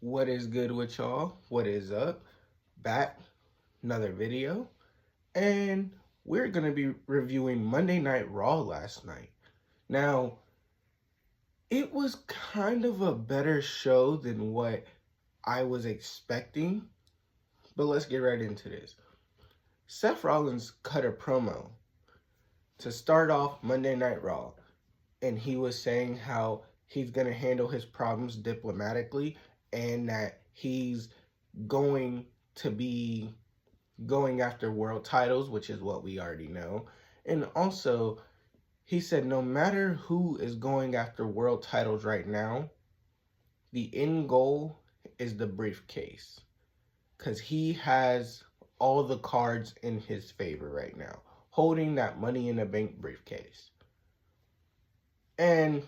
What is good with y'all? What is up? Back, another video, and we're gonna be reviewing Monday Night Raw last night. Now, it was kind of a better show than what I was expecting, but let's get right into this. Seth Rollins cut a promo to start off Monday Night Raw, and he was saying how he's gonna handle his problems diplomatically and that he's going to be going after world titles, which is what we already know. And also, he said no matter who is going after world titles right now, the end goal is the briefcase. Because he has all the cards in his favor right now, holding that Money in the Bank briefcase. And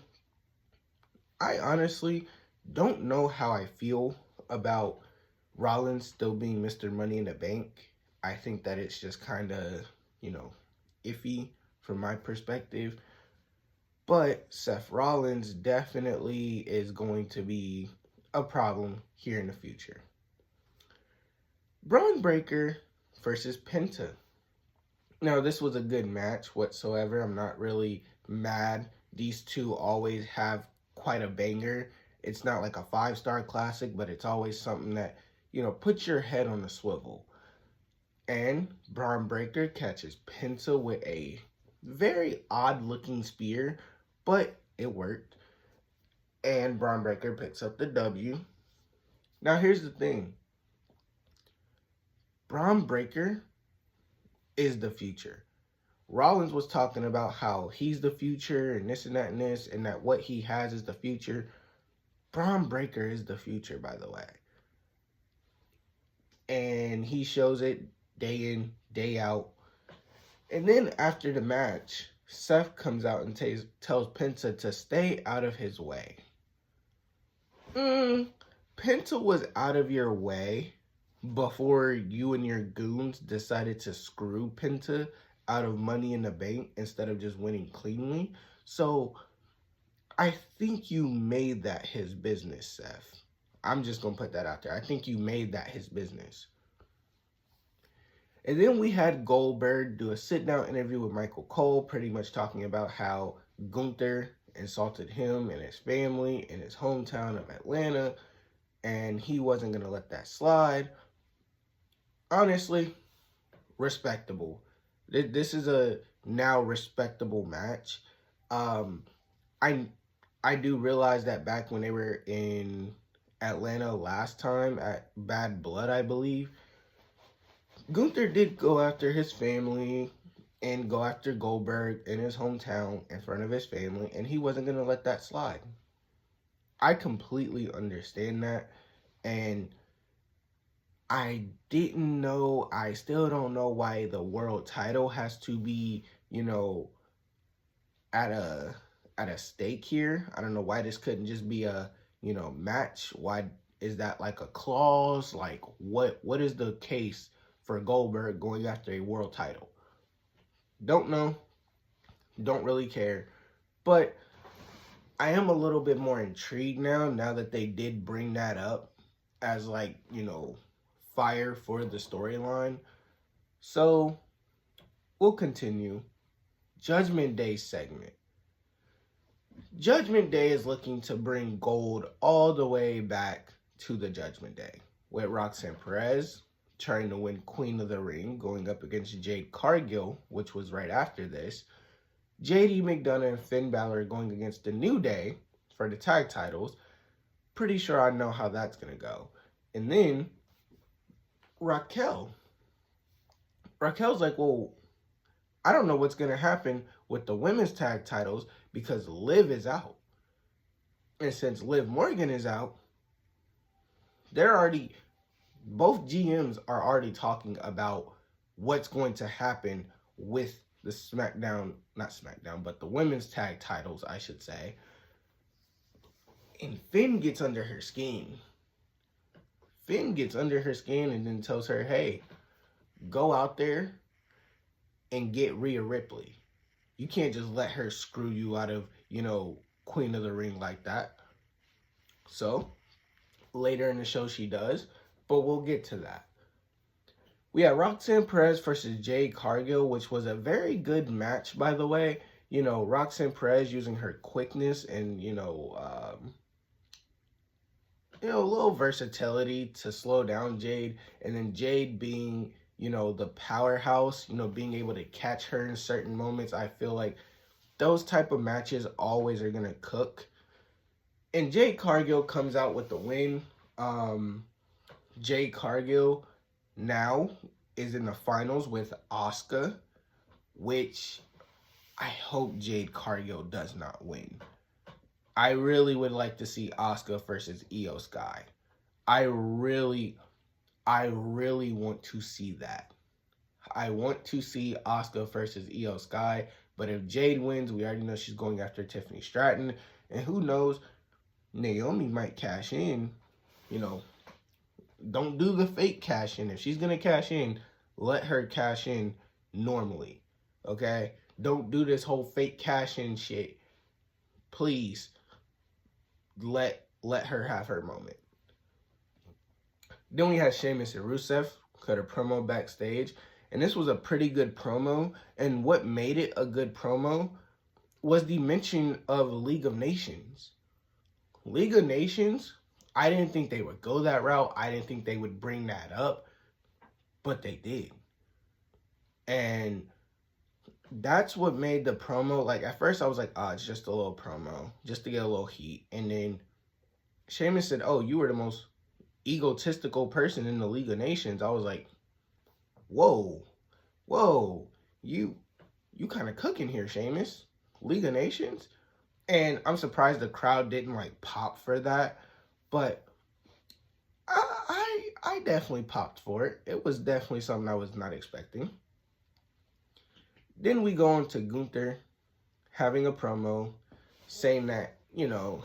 I honestly don't know how I feel about Rollins still being Mr. Money in the Bank. I think that it's just kind of, iffy from my perspective. But Seth Rollins definitely is going to be a problem here in the future. Braun Breaker versus Penta. Now, this was a good match whatsoever. I'm not really mad. These two always have quite a banger. It's not like a 5-star classic, but it's always something that, puts your head on a swivel. And Braun Breaker catches Penta with a very odd-looking spear, but it worked. And Braun Breaker picks up the W. Now, here's the thing. Braun Breaker is the future. Rollins was talking about how he's the future and this and that and this, and that what he has is the future. Braun Breaker is the future, by the way. And he shows it day in, day out. And then after the match, Seth comes out and tells Penta to stay out of his way. Penta was out of your way before you and your goons decided to screw Penta out of Money in the Bank instead of just winning cleanly. So I think you made that his business, Seth. I'm just going to put that out there. I think you made that his business. And then we had Goldberg do a sit-down interview with Michael Cole, pretty much talking about how Gunther insulted him and his family in his hometown of Atlanta, and he wasn't going to let that slide. Honestly, respectable. This is a now respectable match. I do realize that back when they were in Atlanta last time at Bad Blood, I believe, Gunther did go after his family and go after Goldberg in his hometown in front of his family, and he wasn't going to let that slide. I completely understand that, and I still don't know why the world title has to be, at a stake here. I don't know why this couldn't just be a, match. Why is that like a clause? Like what is the case for Goldberg going after a world title? Don't know. Don't really care. But I am a little bit more intrigued now that they did bring that up as like, fire for the storyline. So we'll continue. Judgment Day segment. Judgment Day is looking to bring gold all the way back to the Judgment Day, with Roxanne Perez trying to win Queen of the Ring, going up against Jade Cargill, which was right after this. JD McDonough and Finn Balor going against the New Day for the tag titles. Pretty sure I know how that's going to go. And then Raquel's like, well, I don't know what's going to happen with the women's tag titles because Liv is out. And since Liv Morgan is out, both GMs are already talking about what's going to happen with the the women's tag titles, I should say. And Finn gets under her skin. And then tells her, hey, go out there and get Rhea Ripley. You can't just let her screw you out of, Queen of the Ring like that. So later in the show she does, but we'll get to that. We had Roxanne Perez versus Jade Cargill, which was a very good match, by the way. You know, Roxanne Perez using her quickness and, a little versatility to slow down Jade, and then Jade being, the powerhouse, being able to catch her in certain moments. I feel like those type of matches always are going to cook. And Jade Cargill comes out with the win. Jade Cargill now is in the finals with Asuka, which I hope Jade Cargill does not win. I really would like to see Asuka versus Io Sky. I really want to see that. I want to see Asuka versus Io Sky, but if Jade wins, we already know she's going after Tiffany Stratton, and who knows, Naomi might cash in. Don't do the fake cash in. If she's gonna cash in, let her cash in normally, okay? Don't do this whole fake cash in shit. Please. Let her have her moment. Then we had Sheamus and Rusev cut a promo backstage, and this was a pretty good promo. And what made it a good promo was the mention of League of Nations. League of Nations, I didn't think they would go that route. I didn't think they would bring that up, but they did. And that's what made the promo, like, at first I was like, it's just a little promo, just to get a little heat. And then Sheamus said, you were the most egotistical person in the League of Nations. I was like, whoa, you kind of cooking here, Sheamus. League of Nations? And I'm surprised the crowd didn't, pop for that. But I definitely popped for it. It was definitely something I was not expecting. Then we go on to Gunther having a promo saying that,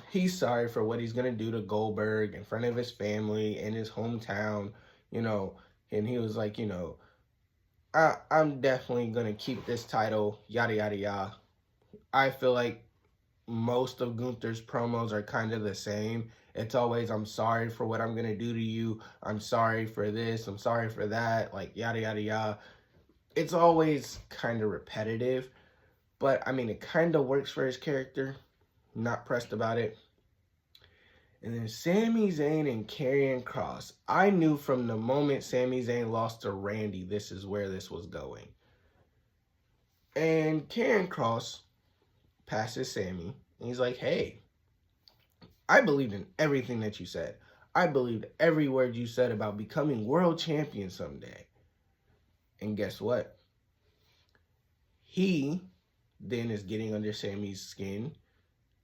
he's sorry for what he's going to do to Goldberg in front of his family in his hometown, and he was like, I'm definitely going to keep this title, yada, yada, yada. I feel like most of Gunther's promos are kind of the same. It's always, I'm sorry for what I'm going to do to you. I'm sorry for this. I'm sorry for that. Yada, yada, yada. It's always kind of repetitive, but I mean, it kind of works for his character. Not pressed about it. And then Sami Zayn and Karrion Kross. I knew from the moment Sami Zayn lost to Randy, this is where this was going. And Karrion Kross passes Sami, and he's like, hey, I believed in everything that you said. I believed every word you said about becoming world champion someday. And guess what? He then is getting under Sami's skin.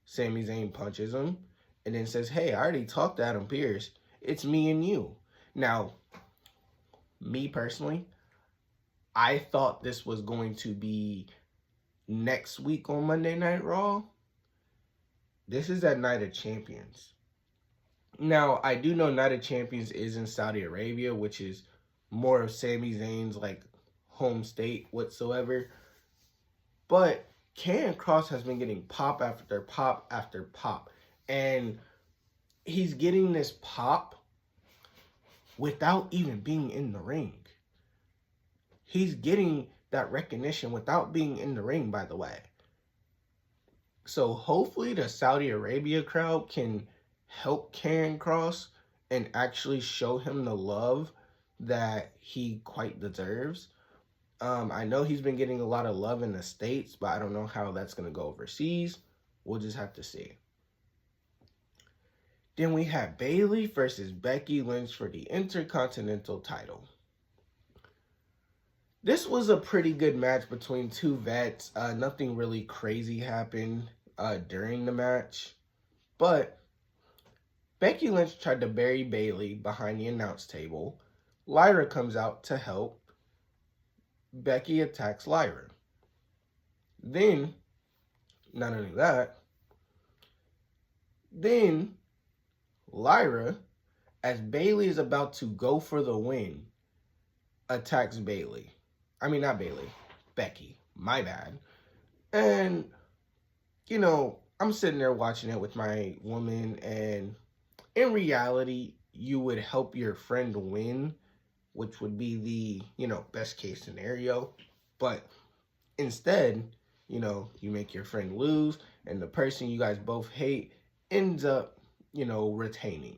Sami Zayn punches him and then says, hey, I already talked to Adam Pearce. It's me and you. Now, me personally, I thought this was going to be next week on Monday Night Raw. This is at Night of Champions. Now, I do know Night of Champions is in Saudi Arabia, which is more of Sami Zayn's home state whatsoever. But Karrion Kross has been getting pop after pop after pop. And he's getting this pop without even being in the ring. He's getting that recognition without being in the ring, by the way. So hopefully the Saudi Arabia crowd can help Karrion Kross and actually show him the love that he quite deserves. I know he's been getting a lot of love in the States, but I don't know how that's going to go overseas. We'll just have to see. Then we have Bayley versus Becky Lynch for the Intercontinental title. This was a pretty good match between two vets. Nothing really crazy happened during the match. But Becky Lynch tried to bury Bayley behind the announce table. Lyra comes out to help. Becky attacks Lyra. Then, not only that, then Lyra, as Bayley is about to go for the win, attacks Bayley. I mean, not Bayley, Becky. My bad. And, I'm sitting there watching it with my woman, and in reality, you would help your friend win, which would be the, best case scenario. But instead, you make your friend lose, and the person you guys both hate ends up, retaining.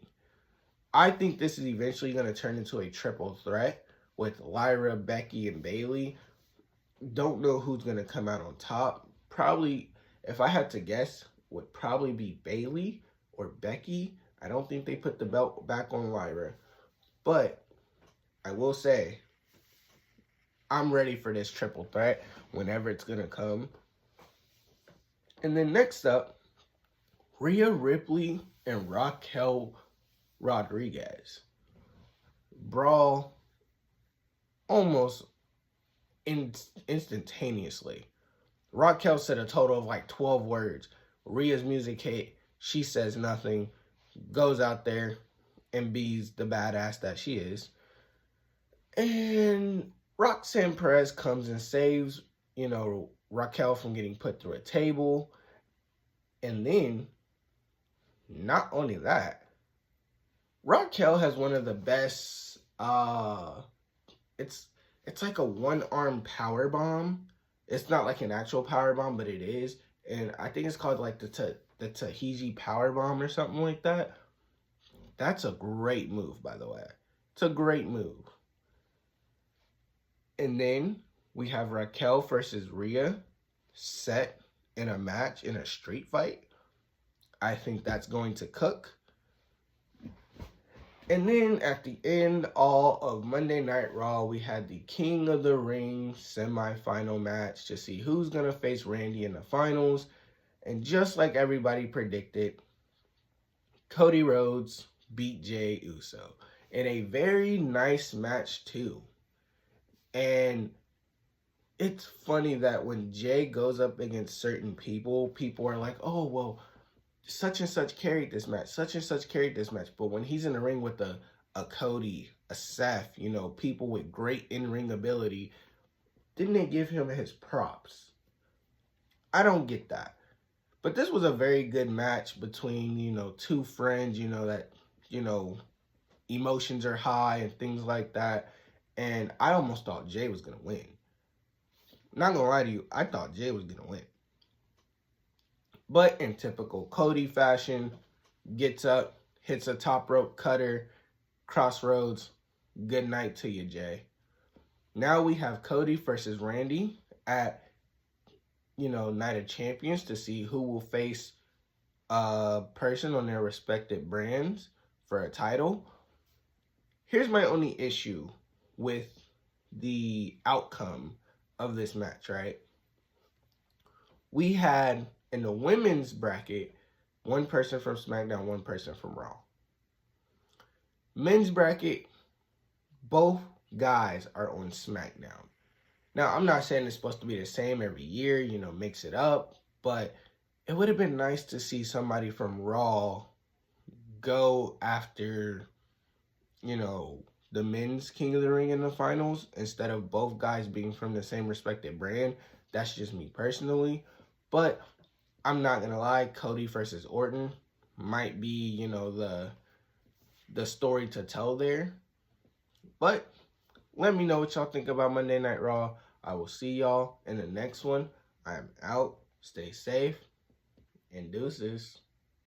I think this is eventually going to turn into a triple threat with Lyra, Becky, and Bayley. Don't know who's going to come out on top. Probably, if I had to guess, would probably be Bayley or Becky. I don't think they put the belt back on Lyra. But I will say, I'm ready for this triple threat whenever it's going to come. And then next up, Rhea Ripley and Raquel Rodriguez. Brawl almost instantaneously. Raquel said a total of like 12 words. Rhea's music hit. She says nothing. Goes out there and be's the badass that she is. And Roxanne Perez comes and saves, Raquel from getting put through a table. And then, not only that, Raquel has one of the best, it's like a one-arm power bomb. It's not like an actual power bomb, but it is. And I think it's called like the Tahiji power bomb or something like that. That's a great move, by the way. It's a great move. And then we have Raquel versus Rhea set in a match in a street fight. I think that's going to cook. And then at the end all of Monday Night Raw, we had the King of the Ring semi-final match to see who's going to face Randy in the finals. And just like everybody predicted, Cody Rhodes beat Jey Uso in a very nice match too. And it's funny that when Jey goes up against certain people, people are like, oh, well, such and such carried this match. Such and such carried this match. But when he's in the ring with a Cody, a Seth, people with great in-ring ability, didn't they give him his props? I don't get that. But this was a very good match between, two friends, that, emotions are high and things like that. And I almost thought Jey was going to win. Not going to lie to you, I thought Jey was going to win. But in typical Cody fashion, gets up, hits a top rope cutter, Crossroads. Good night to you, Jey. Now we have Cody versus Randy at, Night of Champions to see who will face a person on their respective brands for a title. Here's my only issue with the outcome of this match, right? We had in the women's bracket, one person from SmackDown, one person from Raw. Men's bracket, both guys are on SmackDown. Now, I'm not saying it's supposed to be the same every year, mix it up, but it would have been nice to see somebody from Raw go after, the men's King of the Ring in the finals instead of both guys being from the same respected brand. That's just me personally. But I'm not going to lie, Cody versus Orton might be, the story to tell there. But let me know what y'all think about Monday Night Raw. I will see y'all in the next one. I am out. Stay safe. And deuces.